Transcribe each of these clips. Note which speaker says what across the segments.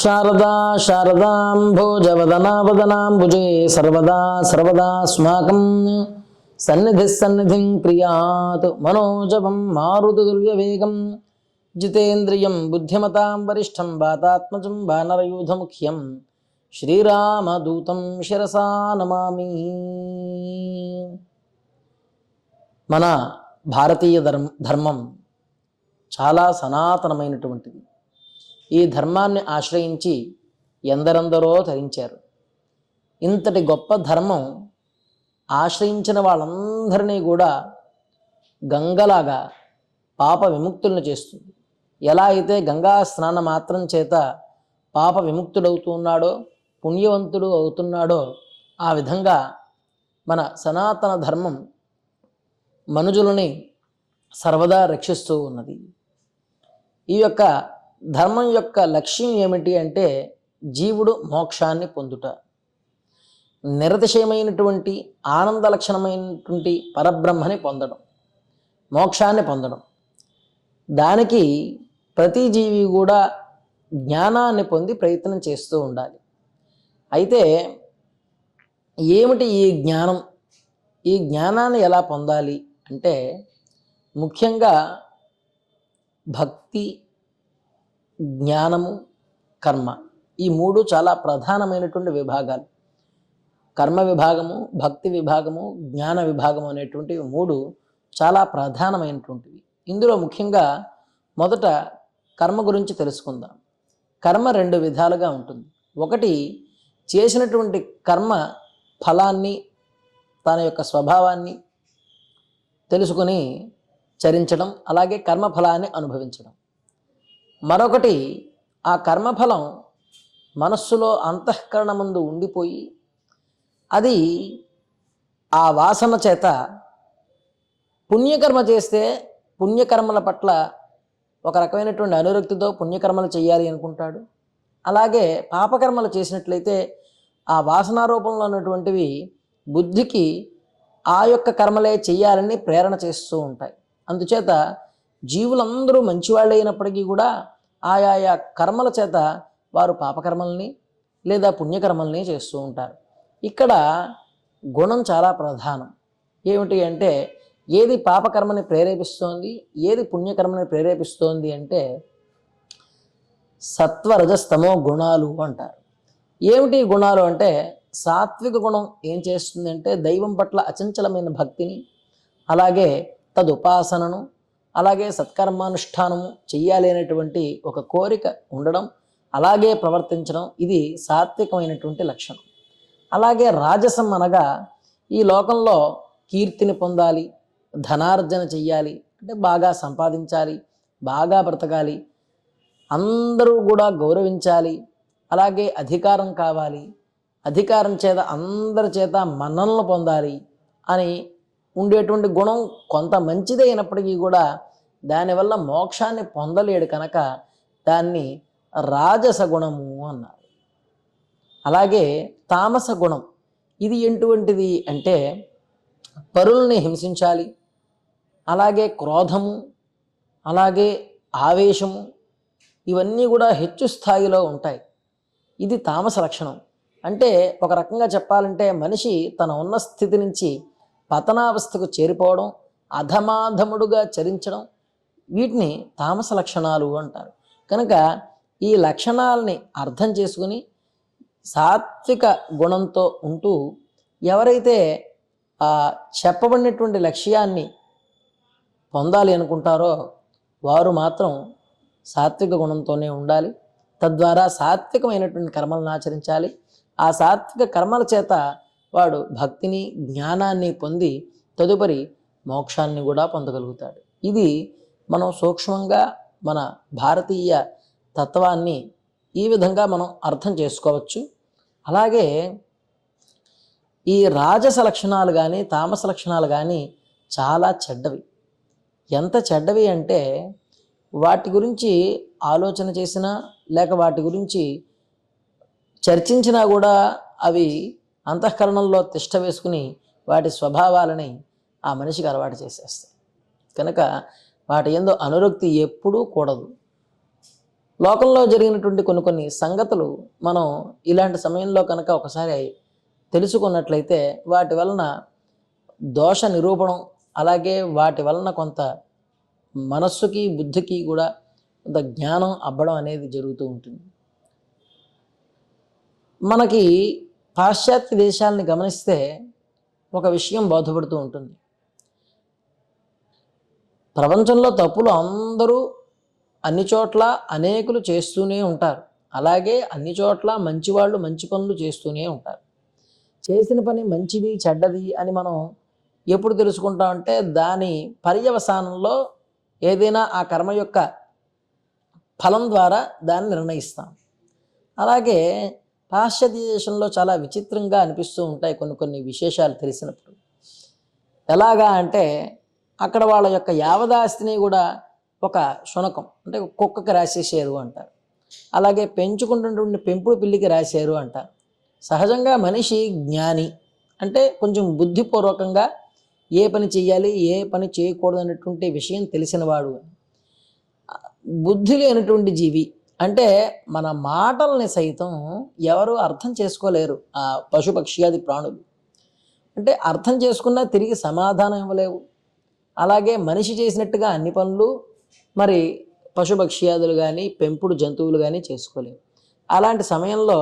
Speaker 1: శారదా శారదాంభోజవదనావదనాంబుజే సర్వదా సర్వదాస్మాకం సన్నిధిం క్రియాత్ మనోజవం మారుతుల్యవేగం జితేంద్రియం బుద్ధిమతాం వరిష్టం వాతాత్మజం వానరయూధముఖ్యం శ్రీరామదూతం శిరసా నమామి. మన భారతీయ ధర్మం చాలా సనాతనమైనటువంటిది. ఈ ధర్మాన్ని ఆశ్రయించి ఎందరెందరో తరించారు. ఇంతటి గొప్ప ధర్మం ఆశ్రయించిన వాళ్ళందరినీ కూడా గంగలాగా పాప విముక్తులను చేస్తుంది. ఎలా అయితే గంగా స్నాన మాత్రం చేత పాప విముక్తుడవుతున్నాడో, పుణ్యవంతుడు అవుతున్నాడో, ఆ విధంగా మన సనాతన ధర్మం మనుజులని సర్వదా రక్షిస్తూ ఉన్నది. ఈ యొక్క ధర్మం యొక్క లక్ష్యం ఏమిటి అంటే జీవుడు మోక్షాన్ని పొందుట, నిరతిశయమైనటువంటి ఆనంద లక్షణమైనటువంటి పరబ్రహ్మని పొందడం, మోక్షాన్ని పొందడం. దానికి ప్రతి జీవి కూడా జ్ఞానాన్ని పొంది ప్రయత్నం చేస్తూ ఉండాలి. అయితే ఏమిటి ఈ జ్ఞానం? ఈ జ్ఞానాన్ని ఎలా పొందాలి అంటే ముఖ్యంగా భక్తి, జ్ఞానము, కర్మ, ఈ మూడు చాలా ప్రధానమైనటువంటి విభాగాలు. కర్మ విభాగము, భక్తి విభాగము, జ్ఞాన విభాగము అనేటువంటివి మూడు చాలా ప్రధానమైనటువంటివి. ఇందులో ముఖ్యంగా మొదట కర్మ గురించి తెలుసుకుందాం. కర్మ రెండు విధాలుగా ఉంటుంది. ఒకటి, చేసినటువంటి కర్మ ఫలాన్ని, తన యొక్క స్వభావాన్ని తెలుసుకొని చరించడం, అలాగే కర్మఫలాన్ని అనుభవించడం. మరొకటి, ఆ కర్మఫలం మనస్సులో అంతఃకరణ ముందు ఉండిపోయి అది ఆ వాసన చేత పుణ్యకర్మ చేస్తే పుణ్యకర్మల పట్ల ఒక రకమైనటువంటి అనురక్తితో పుణ్యకర్మలు చేయాలి అనుకుంటాడు. అలాగే పాపకర్మలు చేసినట్లయితే ఆ వాసనారూపంలో ఉన్నటువంటివి బుద్ధికి ఆ యొక్క కర్మలే చేయాలని ప్రేరణ చేస్తూ ఉంటాయి. అందుచేత జీవులందరూ మంచివాళ్ళు అయినప్పటికీ కూడా ఆయా కర్మల చేత వారు పాపకర్మల్ని లేదా పుణ్యకర్మల్ని చేస్తూ ఉంటారు. ఇక్కడ గుణం చాలా ప్రధానం. ఏమిటి అంటే ఏది పాపకర్మని ప్రేరేపిస్తోంది, ఏది పుణ్యకర్మని ప్రేరేపిస్తోంది అంటే సత్వరజస్తమో గుణాలు అంటారు. ఏమిటి గుణాలు అంటే సాత్విక గుణం ఏం చేస్తుంది అంటే దైవం పట్ల అచంచలమైన భక్తిని, అలాగే తదుపాసనను, అలాగే సత్కర్మానుష్ఠానము చెయ్యాలి అనేటువంటి ఒక కోరిక ఉండడం, అలాగే ప్రవర్తించడం, ఇది సాత్వికమైనటువంటి లక్షణం. అలాగే రాజసం అనగా ఈ లోకంలో కీర్తిని పొందాలి, ధనార్జన చెయ్యాలి, అంటే బాగా సంపాదించాలి, బాగా బ్రతకాలి, అందరూ కూడా గౌరవించాలి, అలాగే అధికారం కావాలి, అధికారం చేత అందరి చేత మన్ననలు పొందాలి అని ఉండేటువంటి గుణం కొంత మంచిదే అయినప్పటికీ కూడా దానివల్ల మోక్షాన్ని పొందలేడు కనుక దాన్ని రాజస గుణము అన్నారు. అలాగే తామస గుణం, ఇది ఎటువంటిది అంటే పరుల్ని హింసించాలి, అలాగే క్రోధము, అలాగే ఆవేశము, ఇవన్నీ కూడా హెచ్చు స్థాయిలో ఉంటాయి. ఇది తామస లక్షణం. అంటే ఒక రకంగా చెప్పాలంటే మనిషి తన ఉన్న స్థితి నుంచి పతనావస్థకు చేరిపోవడం, అధమాధముడుగా చరించడం, వీటిని తామస లక్షణాలు అంటారు. కనుక ఈ లక్షణాలని అర్థం చేసుకుని సాత్విక గుణంతో ఉంటూ ఎవరైతే చెప్పబడినటువంటి లక్ష్యాన్ని పొందాలి అనుకుంటారో వారు మాత్రం సాత్విక గుణంతోనే ఉండాలి. తద్వారా సాత్వికమైనటువంటి కర్మలను ఆచరించాలి. ఆ సాత్విక కర్మల చేత వాడు భక్తిని, జ్ఞానాన్ని పొంది తదుపరి మోక్షాన్ని కూడా పొందగలుగుతాడు. ఇది మనం సూక్ష్మంగా మన భారతీయ తత్వాన్ని ఈ విధంగా మనం అర్థం చేసుకోవచ్చు. అలాగే ఈ రాజస లక్షణాలు కానీ తామస లక్షణాలు కానీ చాలా చెడ్డవి. ఎంత చెడ్డవి అంటే వాటి గురించి ఆలోచన చేసినా లేక వాటి గురించి చర్చించినా కూడా అవి అంతఃకరణంలో తిష్ట వేసుకుని వాటి స్వభావాలని ఆ మనిషికి అలవాటు చేసేస్తాయి. కనుక వాటి యందు అనురక్తి ఎప్పుడూ కూడదు. లోకంలో జరిగినటువంటి కొన్ని కొన్ని సంగతులు మనం ఇలాంటి సమయంలో కనుక ఒకసారి తెలుసుకున్నట్లయితే వాటి వలన దోష నిరూపణం, అలాగే వాటి వలన కొంత మనస్సుకి బుద్ధికి కూడా కొంత జ్ఞానం అబ్బడం అనేది జరుగుతూ ఉంటుంది. మనకి పాశ్చాత్య దేశాలని గమనిస్తే ఒక విషయం బోధపడుతూ ఉంటుంది. ప్రపంచంలో తప్పులు అందరూ అన్ని చోట్ల అనేకులు చేస్తూనే ఉంటారు. అలాగే అన్ని చోట్ల మంచివాళ్ళు మంచి పనులు చేస్తూనే ఉంటారు. చేసిన పని మంచిది చెడ్డది అని మనం ఎప్పుడు తెలుసుకుంటామంటే దాని పర్యవసానంలో ఏదైనా ఆ కర్మ యొక్క ఫలం ద్వారా దాన్ని నిర్ణయిస్తాం. అలాగే పాశ్చాత్య దేశంలో చాలా విచిత్రంగా అనిపిస్తూ ఉంటాయి కొన్ని కొన్ని విశేషాలు తెలిసినప్పుడు. ఎలాగా అంటే అక్కడ వాళ్ళ యొక్క యావదాస్తిని కూడా ఒక శునకం అంటే కుక్కకి రాసేసారు అంటారు. అలాగే పెంచుకుంటున్నటువంటి పెంపుడు పిల్లికి రాశారు అంటారు. సహజంగా మనిషి జ్ఞాని అంటే కొంచెం బుద్ధిపూర్వకంగా ఏ పని చేయాలి ఏ పని చేయకూడదు అనేటువంటి విషయం తెలిసినవాడు. బుద్ధి లేనటువంటి జీవి అంటే మన మాటల్ని సైతం ఎవరు అర్థం చేసుకోలేరు. ఆ పశుపక్ష్యాది ప్రాణులు అంటే అర్థం చేసుకున్నా తిరిగి సమాధానం ఇవ్వలేవు. అలాగే మనిషి చేసినట్టుగా అన్ని పనులు మరి పశుపక్ష్యాదులు కానీ పెంపుడు జంతువులు కానీ చేసుకోలేవు. అలాంటి సమయంలో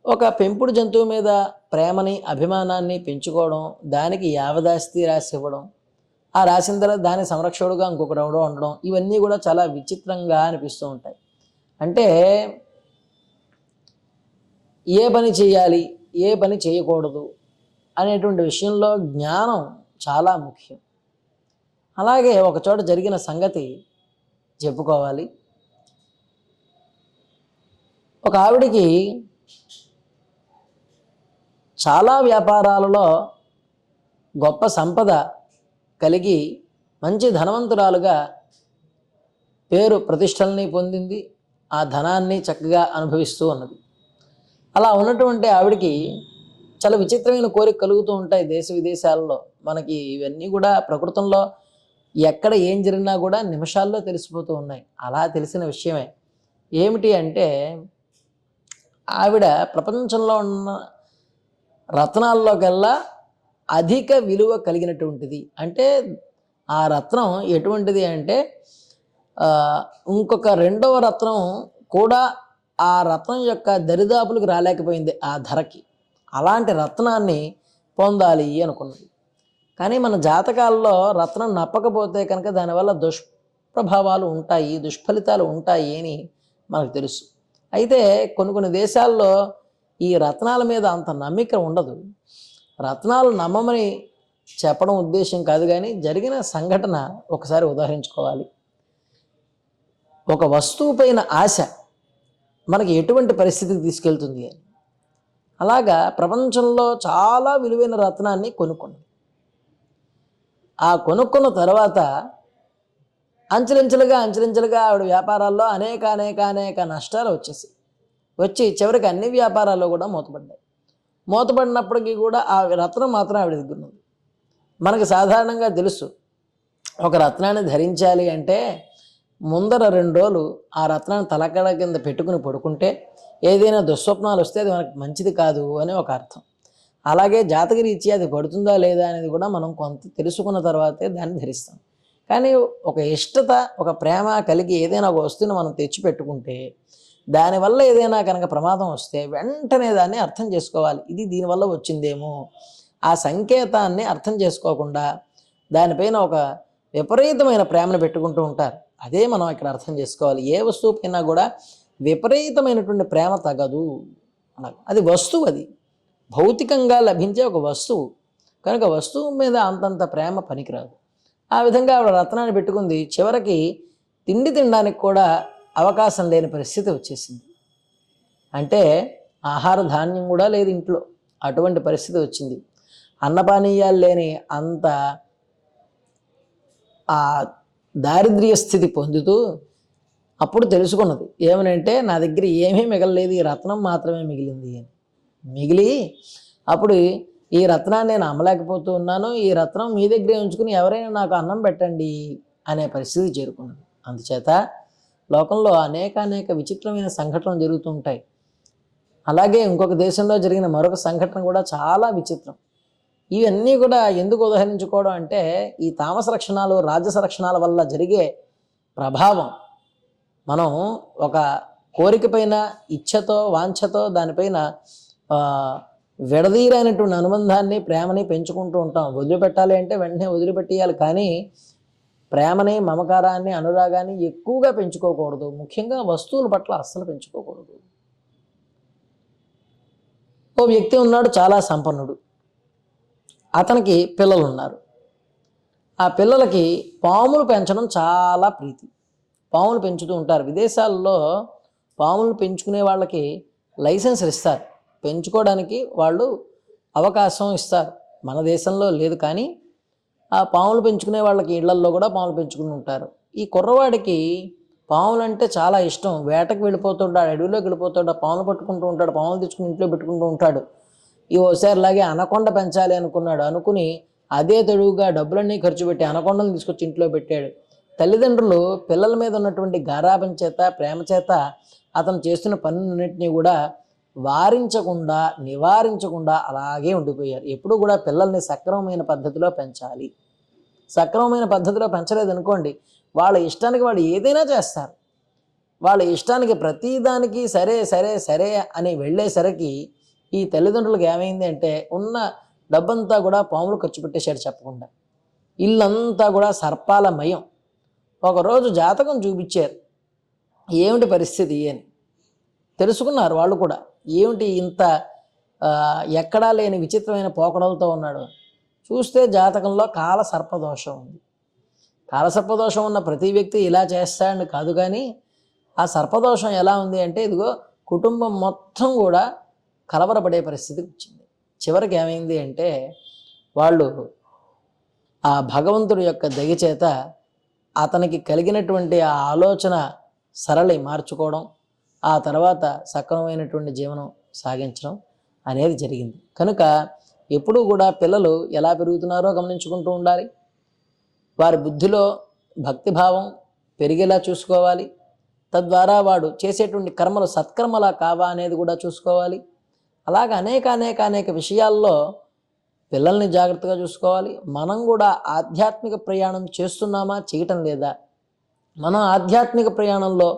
Speaker 1: ఒక పెంపుడు జంతువు మీద ప్రేమని అభిమానాన్ని పెంచుకోవడం, దానికి యావదాస్తి రాసి ఇవ్వడం, ఆ రాసిన తర్వాత దాని సంరక్షకుడుగా ఇంకొకరు ఎవడో ఉండడం, ఇవన్నీ కూడా చాలా విచిత్రంగా అనిపిస్తూ ఉంటాయి. అంటే ఏ పని చేయాలి ఏ పని చేయకూడదు అనేటువంటి విషయంలో జ్ఞానం చాలా ముఖ్యం. అలాగే ఒకచోట జరిగిన సంగతి చెప్పుకోవాలి. ఒక ఆవిడికి చాలా వ్యాపారాలలో గొప్ప సంపద కలిగి మంచి ధనవంతురాలుగా పేరు ప్రతిష్టల్ని పొందింది. ఆ ధనాన్ని చక్కగా అనుభవిస్తూ ఉన్నది. అలా ఉన్నటువంటి ఆవిడికి చాలా విచిత్రమైన కోరిక కలుగుతూ ఉంటాయి దేశ విదేశాలలో. మనకి ఇవన్నీ కూడా ప్రకృతంలో ఎక్కడ ఏం జరిగినా కూడా నిమిషాల్లో తెలిసిపోతూ ఉన్నాయి. అలా తెలిసిన విషయమే ఏమిటి అంటే ఆవిడ ప్రపంచంలో ఉన్న రత్నాల్లోకెల్లా అధిక విలువ కలిగినటువంటిది. అంటే ఆ రత్నం ఎటువంటిది అంటే ఇంకొక రెండవ రత్నం కూడా ఆ రత్నం యొక్క దరిదాపులకు రాలేకపోయింది ఆ ధరకి. అలాంటి రత్నాన్ని పొందాలి అనుకున్నది. కానీ మన జాతకాల్లో రత్నం నప్పకపోతే కనుక దానివల్ల దుష్ప్రభావాలు ఉంటాయి, దుష్ఫలితాలు ఉంటాయి అని మనకు తెలుసు. అయితే కొన్ని కొన్ని దేశాల్లో ఈ రత్నాల మీద అంత నమ్మిక ఉండదు. రత్నాలు నమ్మమని చెప్పడం ఉద్దేశం కాదు, కానీ జరిగిన సంఘటన ఒకసారి ఉదాహరించుకోవాలి. ఒక వస్తువు పైన ఆశ మనకి ఎటువంటి పరిస్థితికి తీసుకెళ్తుంది అని. అలాగా ప్రపంచంలో చాలా విలువైన రత్నాన్ని కొనుక్కుంది. ఆ కొనుక్కున్న తర్వాత అంచెలంచెలుగా ఆవిడ వ్యాపారాల్లో అనేక నష్టాలు వచ్చి చివరికి అన్ని వ్యాపారాల్లో కూడా మూతపడినప్పటికీ కూడా ఆ రత్నం మాత్రం ఆవిడ దగ్గర ఉంది. మనకు సాధారణంగా తెలుసు, ఒక రత్నాన్ని ధరించాలి అంటే ముందర 2 రోజులు ఆ రత్నాన్ని తలకడ కింద పెట్టుకుని పడుకుంటే ఏదైనా దుస్వప్నాలు వస్తే అది మనకు మంచిది కాదు అని ఒక అర్థం. అలాగే జాతక రీత్యా అది పడుతుందా లేదా అనేది కూడా మనం కొంత తెలుసుకున్న తర్వాతే దాన్ని ధరిస్తాం. కానీ ఒక ఇష్టత ఒక ప్రేమ కలిగి ఏదైనా ఒక వస్తువుని మనం తెచ్చి పెట్టుకుంటే దానివల్ల ఏదైనా కనుక ప్రమాదం వస్తే వెంటనే దాన్ని అర్థం చేసుకోవాలి. ఇది దీనివల్ల వచ్చిందేమో. ఆ సంకేతాన్ని అర్థం చేసుకోకుండా దానిపైన ఒక విపరీతమైన ప్రేమను పెట్టుకుంటూ ఉంటారు. అదే మనం ఇక్కడ అర్థం చేసుకోవాలి. ఏ వస్తువు పైన కూడా విపరీతమైనటువంటి ప్రేమ తగదు. అది వస్తువు, అది భౌతికంగా లభించే ఒక వస్తువు కనుక వస్తువు మీద అంతంత ప్రేమ పనికిరాదు. ఆ విధంగా ఆవిడ రత్నాన్ని పెట్టుకుంది. చివరికి తిండి తినడానికి కూడా అవకాశం లేని పరిస్థితి వచ్చేసింది. అంటే ఆహార ధాన్యం కూడా లేదు ఇంట్లో, అటువంటి పరిస్థితి వచ్చింది. అన్నపానీయాలు లేని అంత ఆ దారిద్ర్య స్థితి పొందుతూ అప్పుడు తెలుసుకున్నది ఏమనంటే నా దగ్గర ఏమీ మిగలలేదు, ఈ రత్నం మాత్రమే మిగిలింది అని. మిగిలి అప్పుడు ఈ రత్నాన్ని నేను అమ్మలేకపోతూ ఉన్నాను, ఈ రత్నం మీ దగ్గరే ఉంచుకుని ఎవరైనా నాకు అన్నం పెట్టండి అనే పరిస్థితి చేరుకున్నది. అందుచేత లోకంలో అనేక విచిత్రమైన సంఘటనలు జరుగుతూ ఉంటాయి. అలాగే ఇంకొక దేశంలో జరిగిన మరొక సంఘటన కూడా చాలా విచిత్రం. ఇవన్నీ కూడా ఎందుకు ఉదహరించుకోవడం అంటే ఈ తామస లక్షణాలు రాజస లక్షణాల వల్ల జరిగే ప్రభావం. మనం ఒక కోరిక పైన ఇచ్ఛతో వాంఛతో దానిపైన విడదీరైనటువంటి అనుబంధాన్ని ప్రేమని పెంచుకుంటూ ఉంటాం. వదిలిపెట్టాలి అంటే వెంటనే వదిలిపెట్టేయాలి, కానీ ప్రేమని మమకారాన్ని అనురాగాన్ని ఎక్కువగా పెంచుకోకూడదు. ముఖ్యంగా వస్తువుల పట్ల అస్సలు పెంచుకోకూడదు. ఓ వ్యక్తి ఉన్నాడు, చాలా సంపన్నుడు. అతనికి పిల్లలు ఉన్నారు. ఆ పిల్లలకి పాములు పెంచడం చాలా ప్రీతి. పాములు పెంచుతూ ఉంటారు. విదేశాల్లో పాములను పెంచుకునే వాళ్ళకి లైసెన్సులు ఇస్తారు, పెంచుకోవడానికి వాళ్ళు అవకాశం ఇస్తారు. మన దేశంలో లేదు, కానీ ఆ పాములు పెంచుకునే వాళ్ళకి ఇళ్లల్లో కూడా పాములు పెంచుకుని ఉంటారు. ఈ కుర్రవాడికి పాములు అంటే చాలా ఇష్టం. వేటకు వెళ్ళిపోతుంటాడు, అడవిలోకి వెళ్ళిపోతాడు, పాములు పట్టుకుంటూ ఉంటాడు, పాములు తెచ్చుకుని ఇంట్లో పెట్టుకుంటూ ఉంటాడు. ఈ ఓసారిలాగే అనకొండ పెంచాలి అనుకున్నాడు. అనుకుని అదే తడువుగా డబ్బులన్నీ ఖర్చు పెట్టి అనకొండలు తీసుకొచ్చి ఇంట్లో పెట్టాడు. తల్లిదండ్రులు పిల్లల మీద ఉన్నటువంటి గారాబం చేత, ప్రేమ చేత అతను చేస్తున్న పనులన్నింటినీ కూడా వారించకుండా, నివారించకుండా అలాగే ఉండిపోయారు. ఎప్పుడు కూడా పిల్లల్ని సక్రమమైన పద్ధతిలో పెంచాలి. సక్రమమైన పద్ధతిలో పెంచలేదనుకోండి, వాళ్ళ ఇష్టానికి వాళ్ళు ఏదైనా చేస్తారు. వాళ్ళ ఇష్టానికి ప్రతిదానికి సరే సరే సరే అని వెళ్ళేసరికి ఈ తల్లిదండ్రులకు ఏమైంది అంటే ఉన్న డబ్బంతా కూడా పాములు ఖర్చు పెట్టేశాడు చెప్పకుండా. ఇల్లంతా కూడా సర్పాల మయం. ఒకరోజు జాతకం చూపించారు, ఏమిటి పరిస్థితి అని తెలుసుకున్నారు వాళ్ళు కూడా. ఏమిటి ఇంత ఎక్కడా లేని విచిత్రమైన పోకడలతో ఉన్నాడు. చూస్తే జాతకంలో కాల సర్పదోషం ఉంది. కాలసర్పదోషం ఉన్న ప్రతి వ్యక్తి ఇలా చేస్తాడని కాదు, కానీ ఆ సర్పదోషం ఎలా ఉంది అంటే ఇదిగో కుటుంబం మొత్తం కూడా కలవరపడే పరిస్థితికి వచ్చింది. చివరికి ఏమైంది అంటే వాళ్ళు ఆ భగవంతుడి యొక్క దయచేత అతనికి కలిగినటువంటి ఆ ఆలోచన సరళి మార్చుకోవడం, ఆ తర్వాత సక్రమమైనటువంటి జీవనం సాగించడం అనేది జరిగింది. కనుక ఎప్పుడూ కూడా పిల్లలు ఎలా పెరుగుతున్నారో గమనించుకుంటూ ఉండాలి. వారి బుద్ధిలో భక్తిభావం పెరిగేలా చూసుకోవాలి. తద్వారా వాడు చేసేటువంటి కర్మలు సత్కర్మలా కావా అనేది కూడా చూసుకోవాలి. అలాగ అనేక విషయాల్లో పిల్లల్ని జాగ్రత్తగా చూసుకోవాలి. మనం కూడా ఆధ్యాత్మిక ప్రయాణం చేస్తున్నామా, చేయటం లేదా, మనం ఆధ్యాత్మిక ప్రయాణంలో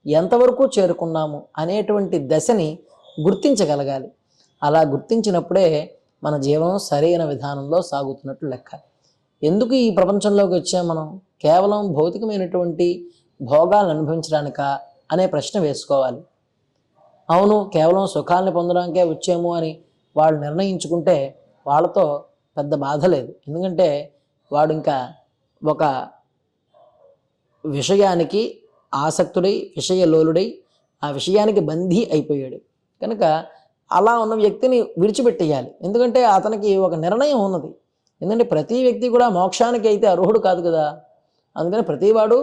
Speaker 1: ఎంతవరకు చేరుకున్నాము అనేటువంటి దశని గుర్తించగలగాలి. అలా గుర్తించినప్పుడే మన జీవనం సరైన విధానంలో సాగుతున్నట్లు లెక్క. ఎందుకు ఈ ప్రపంచంలోకి వచ్చాం మనం? కేవలం భౌతికమైనటువంటి భోగాలను అనుభవించడానికా అనే ప్రశ్న వేసుకోవాలి. అవును, కేవలం సుఖాన్ని పొందడానికే వచ్చాము అని వాళ్ళు నిర్ణయించుకుంటే వాళ్ళతో పెద్ద బాధ లేదు. ఎందుకంటే వాడు ఇంకా ఒక విషయానికి ఆసక్తుడై, విషయలోలుడై, ఆ విషయానికి బందీ అయిపోయాడు. కనుక అలా ఉన్న వ్యక్తిని విడిచిపెట్టేయాలి. ఎందుకంటే అతనికి ఒక నిర్ణయం ఉన్నది. ఎందుకంటే ప్రతి వ్యక్తి కూడా మోక్షానికి అయితే అర్హుడు కాదు కదా. అందుకని ప్రతివాడు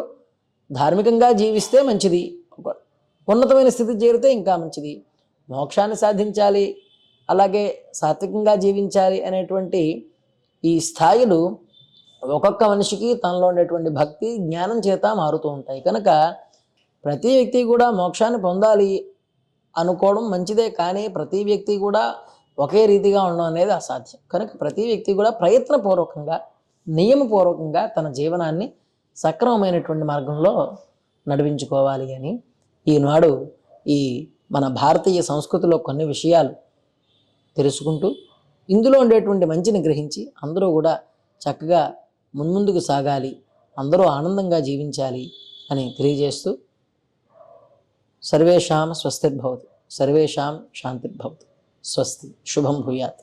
Speaker 1: ధార్మికంగా జీవిస్తే మంచిది, ఉన్నతమైన స్థితి చేరితే ఇంకా మంచిది. మోక్షాన్ని సాధించాలి, అలాగే సాత్వికంగా జీవించాలి అనేటువంటి ఈ స్థాయిలు ఒక్కొక్క మనిషికి తనలో ఉండేటువంటి భక్తి జ్ఞానం చేత మారుతూ ఉంటాయి. కనుక ప్రతి వ్యక్తి కూడా మోక్షాన్ని పొందాలి అనుకోవడం మంచిదే, కానీ ప్రతి వ్యక్తి కూడా ఒకే రీతిగా ఉండడం అనేది అసాధ్యం. కనుక ప్రతి వ్యక్తి కూడా ప్రయత్నపూర్వకంగా, నియమపూర్వకంగా తన జీవనాన్ని సక్రమమైనటువంటి మార్గంలో నడిపించుకోవాలి అని ఈనాడు ఈ మన భారతీయ సంస్కృతిలో కొన్ని విషయాలు తెలుసుకుంటూ ఇందులో ఉండేటువంటి మంచిని గ్రహించి అందరూ కూడా చక్కగా మున్ముందుకు సాగాలి, అందరూ ఆనందంగా జీవించాలి అని తెలియజేస్తూ సర్వేషాం స్వస్తిర్భవతు, సర్వేషాం శాంతిర్భవతు. స్వస్తి. శుభం భూయాత్.